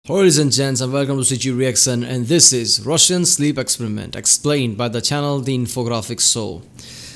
Ladies and gents, and welcome to CG Reaction, and this is Russian Sleep Experiment, explained by the channel The Infographics Show.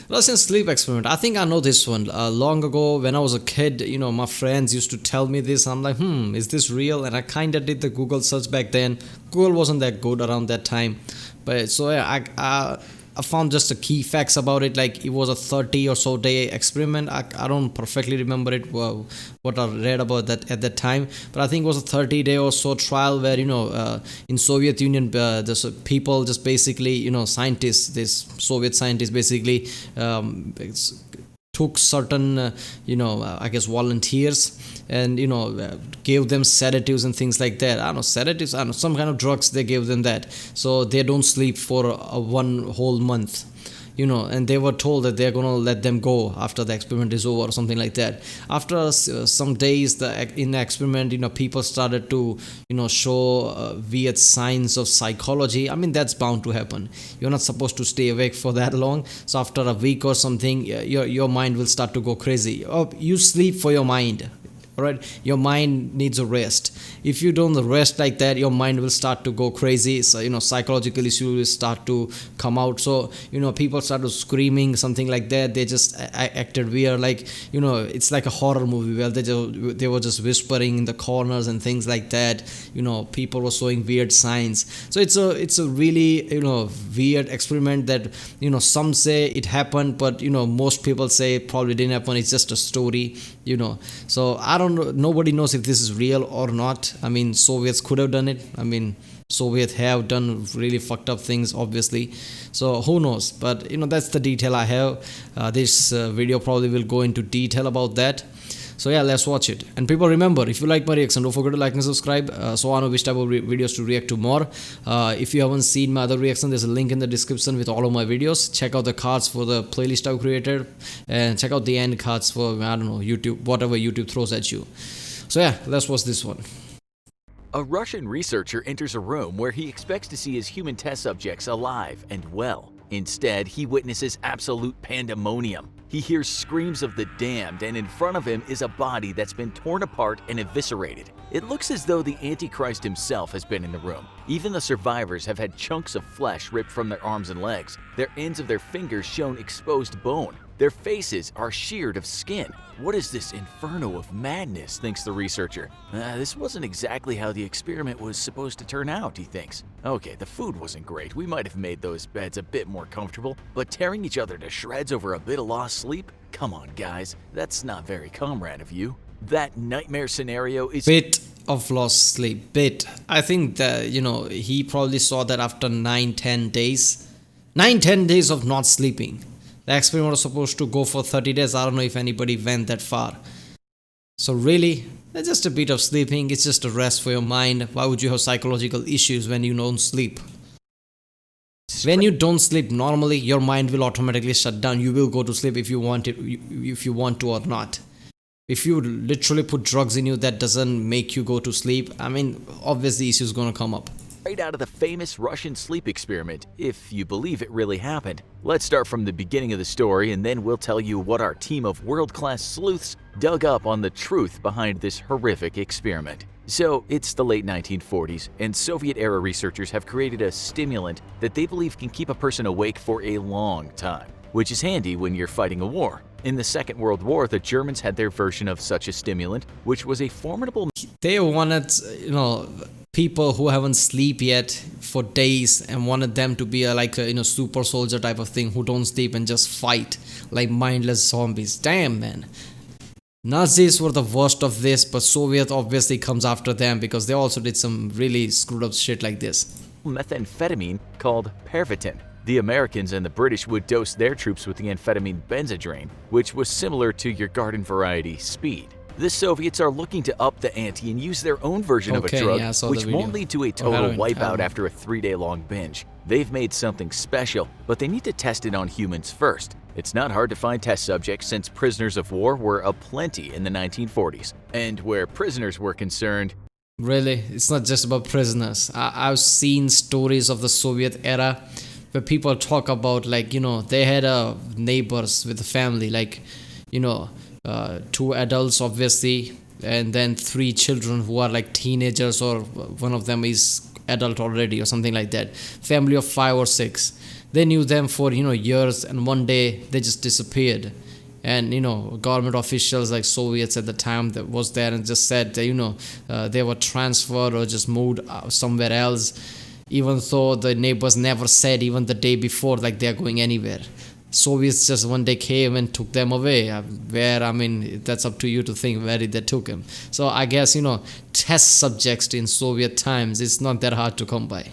Russian Sleep Experiment, I think I know this one. Long ago, when I was a kid, my friends used to tell me this. I'm like, is this real? And I kinda did the Google search back then. Google wasn't that good around that time. But so yeah, I found just the key facts about it. Like it was a 30 or so day experiment. I don't perfectly remember it, what I read about that at that time, but I think it was a 30-day or so trial where in Soviet Union, the people just basically, scientists, this Soviet scientists basically took certain I guess volunteers, and gave them sedatives and things like that. I don't know, sedatives, I don't know, some kind of drugs they gave them, that so they don't sleep for one whole month, and they were told that they're gonna let them go after the experiment is over or something like that. After some days in the experiment, people started to show weird signs of psychology. I mean, that's bound to happen. You're not supposed to stay awake for that long, so after a week or something, your mind will start to go crazy. You sleep for your mind. Right, your mind needs a rest. If you don't rest like that, your mind will start to go crazy. So psychological issues will start to come out. So people started screaming, something like that. They just acted weird, like it's like a horror movie where they were just whispering in the corners and things like that. People were showing weird signs. So it's a really weird experiment that some say it happened, but most people say it probably didn't happen. It's just a story. So I don't know, nobody knows if this is real or not. I mean, Soviets could have done it. I mean, Soviets have done really fucked up things, obviously, so who knows. But that's the detail I have. This video probably will go into detail about that. So yeah, let's watch it. And people, remember, if you like my reaction, don't forget to like and subscribe, so I know which type of videos to react to more. If you haven't seen my other reaction, there's a link in the description with all of my videos. Check out the cards for the playlist I've created, and check out the end cards for, I don't know, YouTube, whatever YouTube throws at you. So yeah, let's watch this one. A Russian researcher enters a room where he expects to see his human test subjects alive and well. Instead, he witnesses absolute pandemonium. He hears screams of the damned, and in front of him is a body that's been torn apart and eviscerated. It looks as though the Antichrist himself has been in the room. Even the survivors have had chunks of flesh ripped from their arms and legs, their ends of their fingers shown exposed bone. Their faces are sheared of skin. What is this inferno of madness, thinks the researcher. This wasn't exactly how the experiment was supposed to turn out, he thinks. Okay, the food wasn't great. We might have made those beds a bit more comfortable, but tearing each other to shreds over a bit of lost sleep? Come on, guys, that's not very comrade of you. That nightmare scenario is bit of lost sleep. Bit. I think that he probably saw that after 9-10 days. 9-10 days of not sleeping. The experiment was supposed to go for 30 days. I don't know if anybody went that far. So really, it's just a bit of sleeping. It's just a rest for your mind. Why would you have psychological issues when you don't sleep? When you don't sleep normally, your mind will automatically shut down. You will go to sleep if you want it, if you want to or not. If you literally put drugs in you, that doesn't make you go to sleep. I mean, obviously issues gonna come up. Right out of the famous Russian sleep experiment, if you believe it really happened. Let's start from the beginning of the story, and then we'll tell you what our team of world-class sleuths dug up on the truth behind this horrific experiment. So, it's the late 1940s, and Soviet-era researchers have created a stimulant that they believe can keep a person awake for a long time, which is handy when you're fighting a war. In the Second World War, the Germans had their version of such a stimulant, which was a formidable... They wanted, people who haven't slept yet for days, and wanted them to be like a super soldier type of thing, who don't sleep and just fight like mindless zombies. Damn, man. Nazis were the worst of this, but Soviet obviously comes after them because they also did some really screwed up shit like this. Methamphetamine called Pervitin. The Americans and the British would dose their troops with the amphetamine Benzedrine, which was similar to your garden variety speed. The Soviets are looking to up the ante and use their own version of a drug, which won't lead to a total wipeout after a 3-day-long binge. They've made something special, but they need to test it on humans first. It's not hard to find test subjects since prisoners of war were aplenty in the 1940s. And where prisoners were concerned, really, it's not just about prisoners. I've seen stories of the Soviet era where people talk about, like, they had neighbors with a family, like, two adults, obviously, and then three children who are like teenagers, or one of them is adult already or something like that. Family of five or six. They knew them for years, and one day they just disappeared. And government officials like Soviets at the time that was there and just said that they were transferred or just moved somewhere else, even though the neighbors never said even the day before like they're going anywhere. Soviets just one day came and took them away. Where, I mean, that's up to you to think where did they took him. So I guess test subjects in Soviet times, it's not that hard to come by.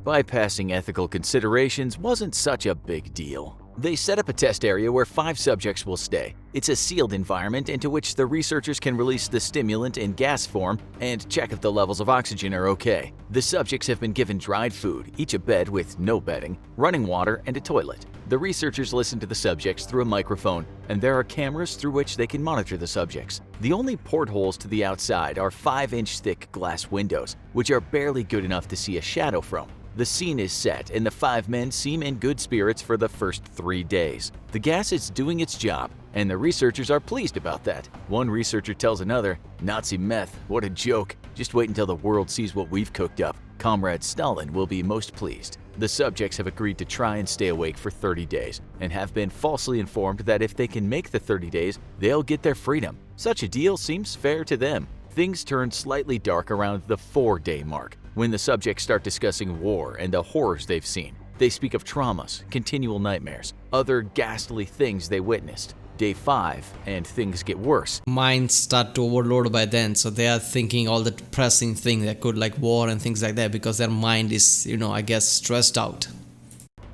Bypassing ethical considerations wasn't such a big deal. They set up a test area where 5 subjects will stay. It's a sealed environment into which the researchers can release the stimulant in gas form and check if the levels of oxygen are okay. The subjects have been given dried food, each a bed with no bedding, running water, and a toilet. The researchers listen to the subjects through a microphone, and there are cameras through which they can monitor the subjects. The only portholes to the outside are 5-inch thick glass windows, which are barely good enough to see a shadow from. The scene is set, and the 5 men seem in good spirits for the first 3 days. The gas is doing its job, and the researchers are pleased about that. One researcher tells another, "Nazi meth, what a joke. Just wait until the world sees what we've cooked up. Comrade Stalin will be most pleased." The subjects have agreed to try and stay awake for 30 days, and have been falsely informed that if they can make the 30 days, they'll get their freedom. Such a deal seems fair to them. Things turn slightly dark around the 4-day mark, when the subjects start discussing war and the horrors they've seen. They speak of traumas, continual nightmares, other ghastly things they witnessed. Day 5, and things get worse. Minds start to overload by then, so they are thinking all the depressing things that could, like war and things like that, because their mind is, I guess, stressed out.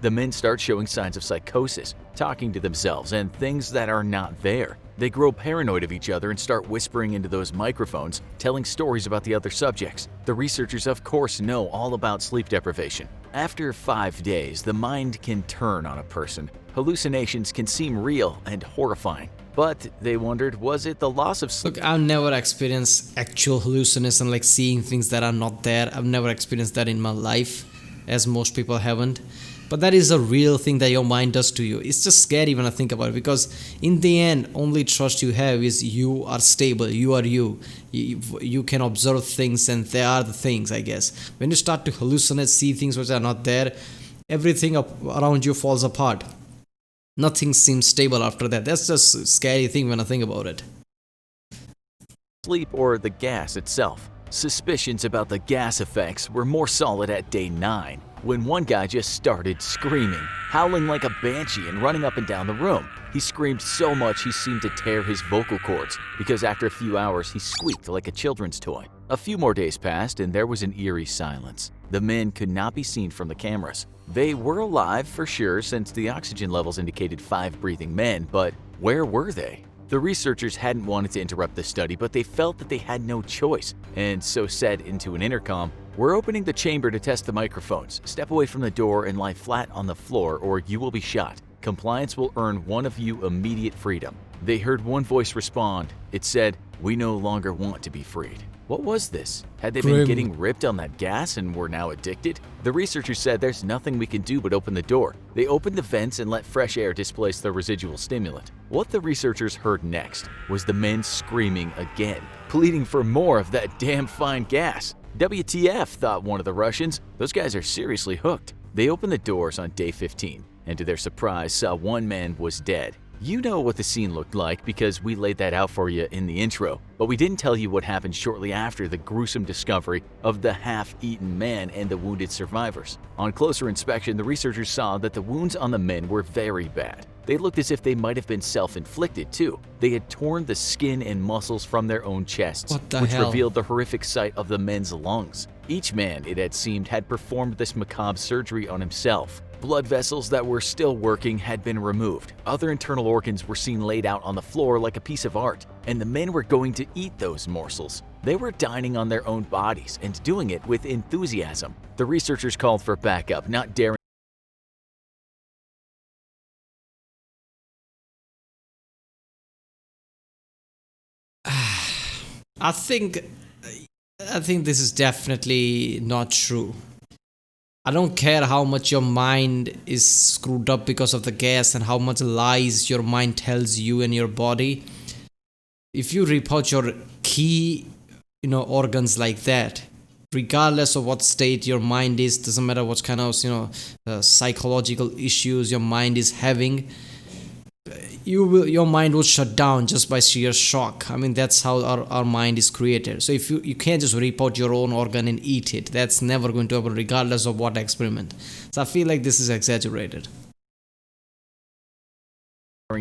The men start showing signs of psychosis, talking to themselves and things that are not there. They grow paranoid of each other and start whispering into those microphones, telling stories about the other subjects. The researchers, of course, know all about sleep deprivation. After 5 days, the mind can turn on a person. Hallucinations can seem real and horrifying. But they wondered, was it the loss of sleep? Look, I've never experienced actual hallucination, like seeing things that are not there. I've never experienced that in my life, as most people haven't. But that is a real thing that your mind does to you. It's just scary when I think about it, because in the end, only trust you have is you are stable, you are you. You can observe things, and they are the things, I guess. When you start to hallucinate, see things which are not there, everything around you falls apart. Nothing seems stable after that. That's just a scary thing when I think about it. Sleep or the gas itself. Suspicions about the gas effects were more solid at day 9, when one guy just started screaming, howling like a banshee and running up and down the room. He screamed so much he seemed to tear his vocal cords, because after a few hours he squeaked like a children's toy. A few more days passed and there was an eerie silence. The men could not be seen from the cameras. They were alive for sure, since the oxygen levels indicated 5 breathing men, but where were they? The researchers hadn't wanted to interrupt the study, but they felt that they had no choice, and so said into an intercom, "We're opening the chamber to test the microphones. Step away from the door and lie flat on the floor, or you will be shot. Compliance will earn one of you immediate freedom." They heard one voice respond. It said, "We no longer want to be freed." What was this? Had they been getting ripped on that gas and were now addicted? The researchers said there's nothing we can do but open the door. They opened the vents and let fresh air displace the residual stimulant. What the researchers heard next was the men screaming again, pleading for more of that damn fine gas. WTF, thought one of the Russians. Those guys are seriously hooked. They opened the doors on day 15, and to their surprise saw one man was dead. You know what the scene looked like because we laid that out for you in the intro, but we didn't tell you what happened shortly after the gruesome discovery of the half-eaten man and the wounded survivors. On closer inspection, the researchers saw that the wounds on the men were very bad. They looked as if they might have been self-inflicted too. They had torn the skin and muscles from their own chests, which revealed the horrific sight of the men's lungs. Each man, it had seemed, had performed this macabre surgery on himself. Blood vessels that were still working had been removed. Other internal organs were seen laid out on the floor like a piece of art, and the men were going to eat those morsels. They were dining on their own bodies and doing it with enthusiasm. The researchers called for backup, not daring. I think this is definitely not true. I don't care how much your mind is screwed up because of the gas and how much lies your mind tells you and your body. if you rip out your key, organs like that, regardless of what state your mind is, doesn't matter what kind of psychological issues your mind is having, your mind will shut down just by sheer shock. I mean, that's how our mind is created. So if you can't just rip out your own organ and eat it, that's never going to happen regardless of what experiment. So I feel like this is exaggerated.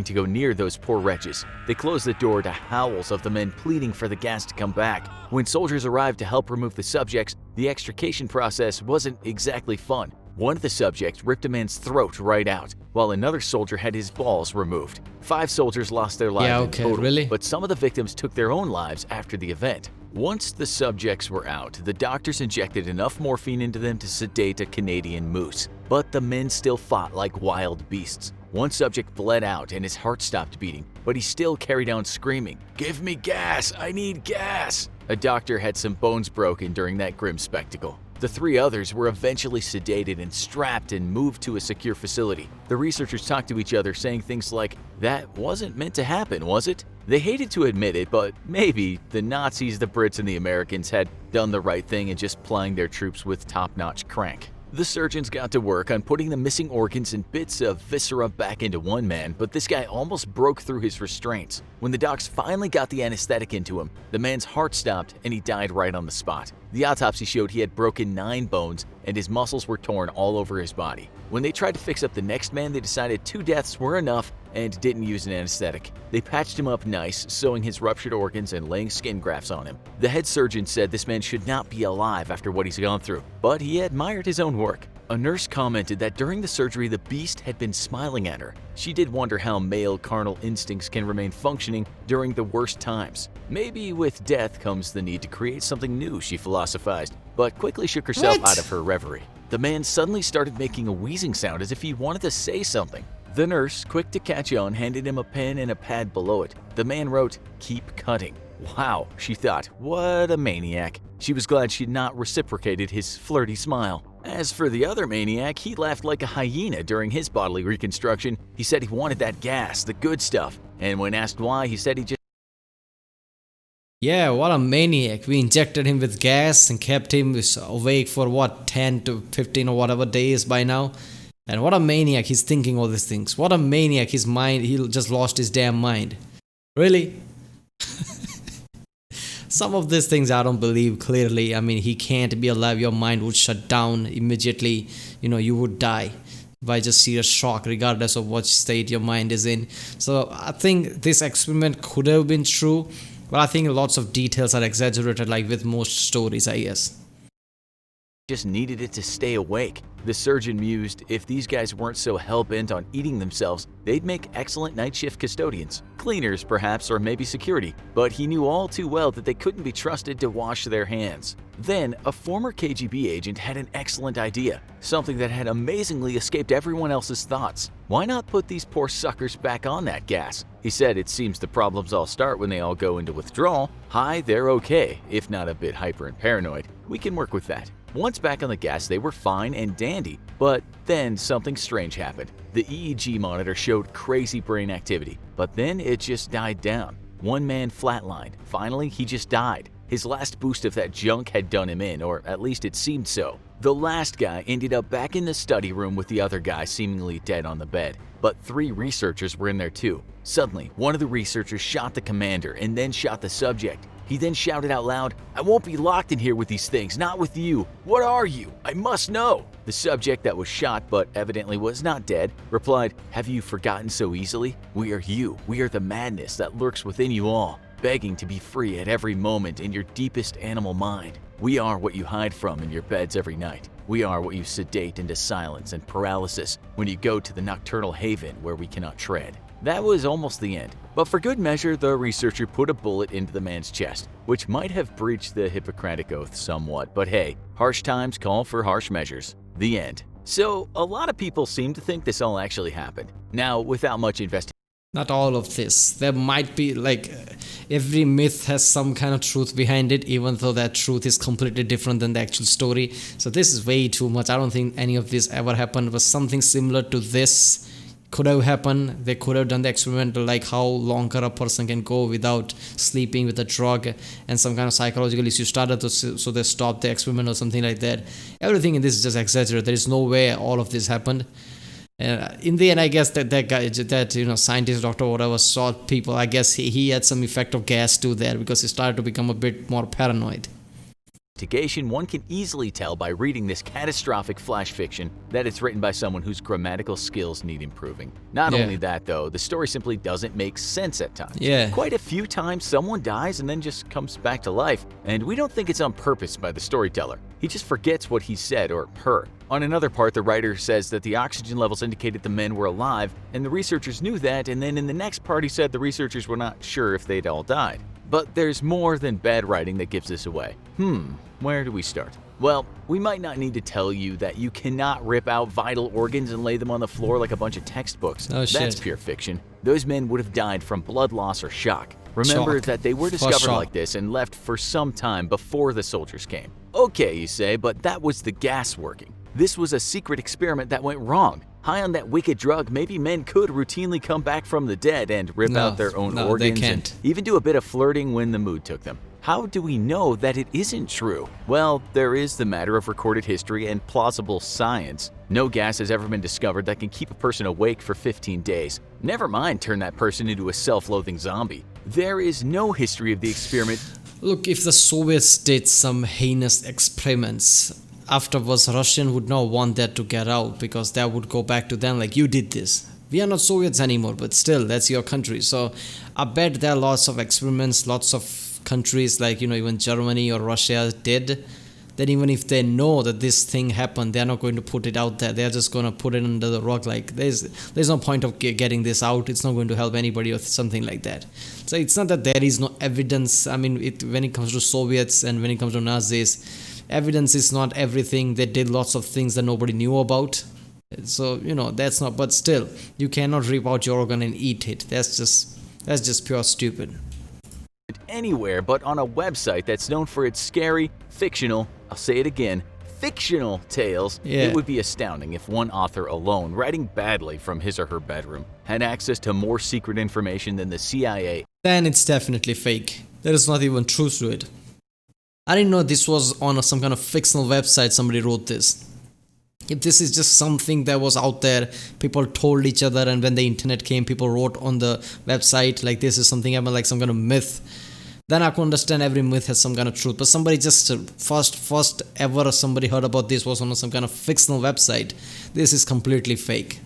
To go near those poor wretches. They closed the door to howls of the men pleading for the gas to come back. When soldiers arrived to help remove the subjects, the extrication process wasn't exactly fun. One of the subjects ripped a man's throat right out, while another soldier had his balls removed. 5 soldiers lost their lives in total, really? but some of the victims took their own lives after the event. Once the subjects were out, the doctors injected enough morphine into them to sedate a Canadian moose. But the men still fought like wild beasts. One subject bled out and his heart stopped beating, but he still carried on screaming, "Give me gas! I need gas!" A doctor had some bones broken during that grim spectacle. The 3 others were eventually sedated and strapped and moved to a secure facility. The researchers talked to each other, saying things like, "That wasn't meant to happen, was it?" They hated to admit it, but maybe the Nazis, the Brits, and the Americans had done the right thing in just plying their troops with top-notch crank. The surgeons got to work on putting the missing organs and bits of viscera back into one man, but this guy almost broke through his restraints. When the docs finally got the anesthetic into him, the man's heart stopped and he died right on the spot. The autopsy showed he had broken 9 bones and his muscles were torn all over his body. When they tried to fix up the next man, they decided 2 deaths were enough and didn't use an anesthetic. They patched him up nice, sewing his ruptured organs and laying skin grafts on him. The head surgeon said this man should not be alive after what he's gone through, but he admired his own work. A nurse commented that during the surgery the beast had been smiling at her. She did wonder how male carnal instincts can remain functioning during the worst times. Maybe with death comes the need to create something new, she philosophized, but quickly shook herself out of her reverie. The man suddenly started making a wheezing sound as if he wanted to say something. The nurse, quick to catch on, handed him a pen and a pad below it. The man wrote, "Keep cutting." Wow, she thought, what a maniac. She was glad she'd not reciprocated his flirty smile. As for the other maniac, he laughed like a hyena during his bodily reconstruction. He said he wanted that gas, the good stuff, and when asked why, he said he just Yeah, what a maniac. We injected him with gas and kept him awake for 10 to 15 or whatever days by now. And what a maniac, he's thinking all these things. What a maniac, his mind, he just lost his damn mind. Really? Some of these things I don't believe clearly. I mean, he can't be alive. Your mind would shut down immediately. You would die by just sheer shock, regardless of what state your mind is in. So I think this experiment could have been true, but I think lots of details are exaggerated, like with most stories, I guess. Just needed it to stay awake. The surgeon mused, if these guys weren't so hell-bent on eating themselves, they'd make excellent night shift custodians. Cleaners, perhaps, or maybe security. But he knew all too well that they couldn't be trusted to wash their hands. Then, a former KGB agent had an excellent idea, something that had amazingly escaped everyone else's thoughts. Why not put these poor suckers back on that gas? He said it seems the problems all start when they all go into withdrawal. Hi, they're okay, if not a bit hyper and paranoid. We can work with that. Once back on the gas, they were fine and dandy, but then something strange happened. The EEG monitor showed crazy brain activity, but then it just died down. One man flatlined. Finally, he just died. His last boost of that junk had done him in, or at least it seemed so. The last guy ended up back in the study room with the other guy seemingly dead on the bed, but 3 researchers were in there too. Suddenly, one of the researchers shot the commander and then shot the subject. He then shouted out loud, "I won't be locked in here with these things, not with you. What are you? I must know." The subject that was shot, but evidently was not dead, replied, "Have you forgotten so easily? We are you. We are the madness that lurks within you all, begging to be free at every moment in your deepest animal mind. We are what you hide from in your beds every night. We are what you sedate into silence and paralysis when you go to the nocturnal haven where we cannot tread." That was almost the end, but for good measure, the researcher put a bullet into the man's chest, which might have breached the Hippocratic Oath somewhat, but hey, harsh times call for harsh measures. The end. So, a lot of people seem to think this all actually happened. Now, without much investigation, Not all of this. There might be, every myth has some kind of truth behind it, even though that truth is completely different than the actual story. So this is way too much. I don't think any of this ever happened, but something similar to this could have happened. They could have done the experiment like how longer a person can go without sleeping with a drug and some kind of psychological issue started to, so they stopped the experiment or something like that. Everything in this is just exaggerated. There is no way all of this happened. And in the end, I guess that guy, that scientist, doctor, whatever, saw people. I guess he had some effect of gas too there, because he started to become a bit more paranoid. One can easily tell by reading this catastrophic flash fiction that it's written by someone whose grammatical skills need improving. Not Yeah. only that, though, the story simply doesn't make sense at times. Yeah. Quite a few times, someone dies and then just comes back to life, and we don't think it's on purpose by the storyteller. He just forgets what he said or her. On another part, the writer says that the oxygen levels indicated the men were alive, and the researchers knew that, and then in the next part he said the researchers were not sure if they'd all died. But there's more than bad writing that gives this away. Where do we start? Well, we might not need to tell you that you cannot rip out vital organs and lay them on the floor like a bunch of textbooks. Oh, shit. That's pure fiction. Those men would have died from blood loss or shock. Remember Shock. that they were For discovered shock. like this and left for some time before the soldiers came. Okay, you say, but that was the gas working. This was a secret experiment that went wrong. High on that wicked drug, maybe men could routinely come back from the dead and rip No, out their own no, they organs can't. and even do a bit of flirting when the mood took them. How do we know that it isn't true? Well, there is the matter of recorded history and plausible science. No gas has ever been discovered that can keep a person awake for 15 days. Never mind turn that person into a self-loathing zombie. There is no history of the experiment. Look, if the Soviets did some heinous experiments, afterwards Russian would not want that to get out, because that would go back to them like, you did this. We are not Soviets anymore, but still, that's your country. So I bet there are lots of experiments, lots of countries like, even Germany or Russia did. Then even if they know that this thing happened, they're not going to put it out there. They're just going to put it under the rug. Like, there's no point of getting this out. It's not going to help anybody or something like that. So it's not that there is no evidence. I mean, when it comes to Soviets and when it comes to Nazis, evidence is not everything. They did lots of things that nobody knew about. So, that's not, but still, you cannot rip out your organ and eat it. That's just pure stupid. Anywhere but on a website that's known for its scary, fictional, I'll say it again, fictional tales. Yeah. It would be astounding if one author alone, writing badly from his or her bedroom, had access to more secret information than the CIA. Then it's definitely fake. There is not even truth to it. I didn't know this was on some kind of fictional website somebody wrote this. If this is just something that was out there, people told each other, and when the internet came, people wrote on the website like this is something happened, like some kind of myth, then I could understand every myth has some kind of truth. But somebody just first ever somebody heard about this was on some kind of fictional website. This is completely fake.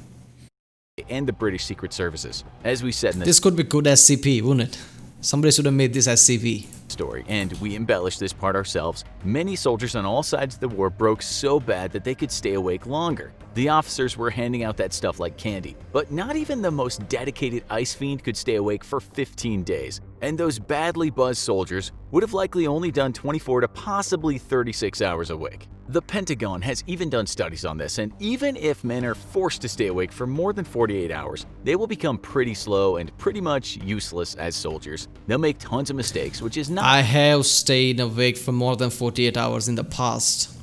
And the British Secret Services. As we said in This could be good SCP, wouldn't it? Somebody should have made this SCP. story, and we embellished this part ourselves. Many soldiers on all sides of the war broke so bad that they could stay awake longer. The officers were handing out that stuff like candy, but not even the most dedicated ice fiend could stay awake for 15 days. And those badly buzzed soldiers would have likely only done 24 to possibly 36 hours awake. The Pentagon has even done studies on this, and even if men are forced to stay awake for more than 48 hours, they will become pretty slow and pretty much useless as soldiers. They'll make tons of mistakes, which is not... I have stayed awake for more than 48 hours in the past.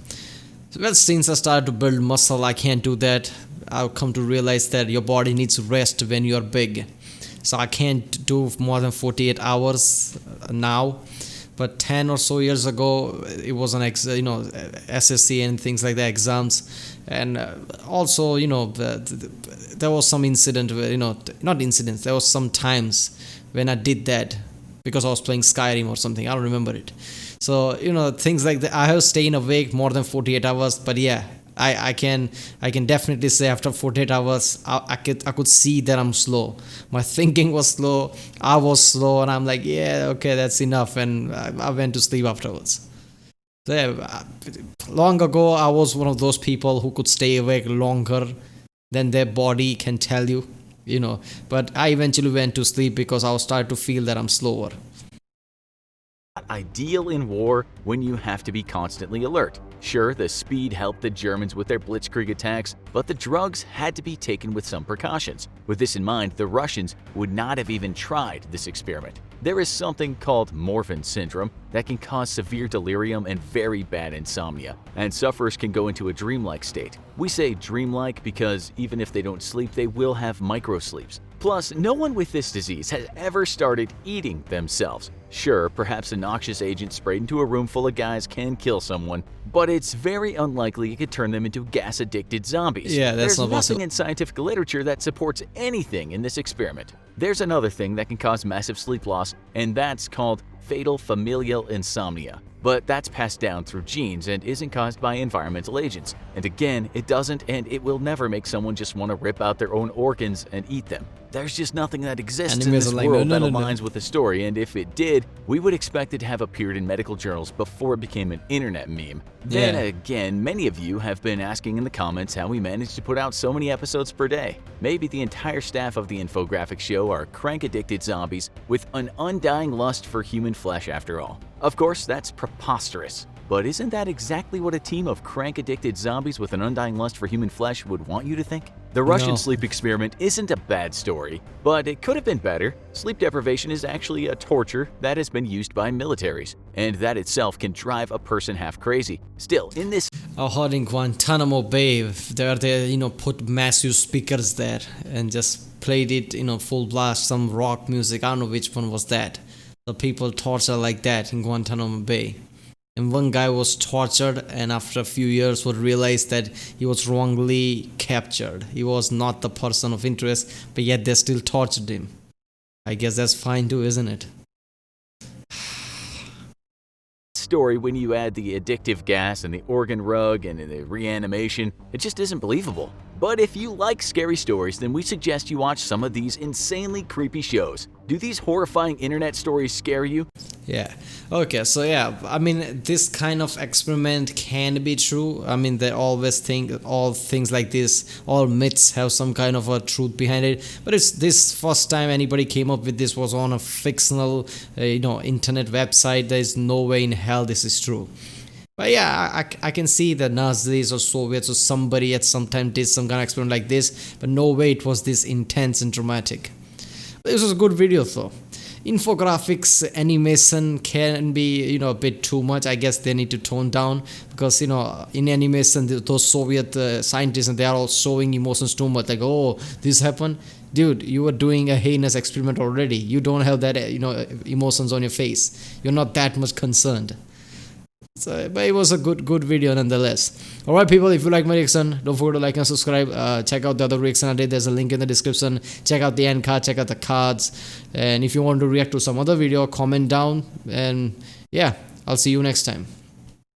Well, since I started to build muscle, I can't do that. I've come to realize that your body needs rest when you're big. So I can't do more than 48 hours now. But 10 or so years ago, it was an SSC and things like that, exams. And also, there was some incident where, not incidents, there was some times when I did that because I was playing Skyrim or something. I don't remember it. So, things like that. I have stayed awake more than 48 hours, but yeah, I can definitely say after 48 hours, I could see that I'm slow. My thinking was slow, I was slow, and I'm like, yeah, okay, that's enough, and I went to sleep afterwards. So yeah, long ago, I was one of those people who could stay awake longer than their body can tell you, but I eventually went to sleep because I was starting to feel that I'm slower. Ideal in war when you have to be constantly alert. Sure, the speed helped the Germans with their blitzkrieg attacks, but the drugs had to be taken with some precautions. With this in mind, the Russians would not have even tried this experiment. There is something called Morphin syndrome that can cause severe delirium and very bad insomnia, and sufferers can go into a dreamlike state. We say dreamlike because even if they don't sleep, they will have microsleeps. Plus, no one with this disease has ever started eating themselves. Sure, perhaps a noxious agent sprayed into a room full of guys can kill someone, but it's very unlikely it could turn them into gas-addicted zombies. Yeah, that's There's not nothing possible. in scientific literature that supports anything in this experiment. There's another thing that can cause massive sleep loss, and that's called fatal familial insomnia. But that's passed down through genes and isn't caused by environmental agents. And again, it doesn't and it will never make someone just want to rip out their own organs and eat them. There's just nothing that exists in Animes this are like, world no, that no, no, no. aligns with the story, and if it did, we would expect it to have appeared in medical journals before it became an internet meme. Then Yeah. again, many of you have been asking in the comments how we managed to put out so many episodes per day. Maybe the entire staff of the infographic show are crank-addicted zombies with an undying lust for human flesh after all. Of course, that's preposterous. But isn't that exactly what a team of crank-addicted zombies with an undying lust for human flesh would want you to think? The Russian No. sleep experiment isn't a bad story, but it could have been better. Sleep deprivation is actually a torture that has been used by militaries, and that itself can drive a person half crazy. Still, in this I heard in Guantanamo Bay, they put massive speakers there and just played it, full blast, some rock music. I don't know which one was that. The people torture like that in Guantanamo Bay. And one guy was tortured, and after a few years would realize that he was wrongly captured. He was not the person of interest, but yet they still tortured him. I guess that's fine too, isn't it? story, when you add the addictive gas and the organ rug and the reanimation, it just isn't believable. But if you like scary stories, then we suggest you watch some of these insanely creepy shows. Do these horrifying internet stories scare you? Yeah. Okay, so yeah, I mean, this kind of experiment can be true. I mean, they always think all things like this, all myths have some kind of a truth behind it. But it's this first time anybody came up with this was on a fictional, internet website. There is no way in hell this is true. But yeah, I can see the Nazis or Soviets or somebody at some time did some kind of experiment like this, but no way it was this intense and dramatic. This was a good video though. Infographics animation can be a bit too much. I guess they need to tone down, because in animation those Soviet scientists, and they are all showing emotions too much, like, oh, this happened. Dude, you were doing a heinous experiment already. You don't have that emotions on your face. You're not that much concerned. So, but it was a good video nonetheless. Alright people, if you like my reaction, don't forget to like and subscribe. Check out the other reaction I did. There's a link in the description. Check out the end card, check out the cards. And if you want to react to some other video, comment down. And yeah, I'll see you next time.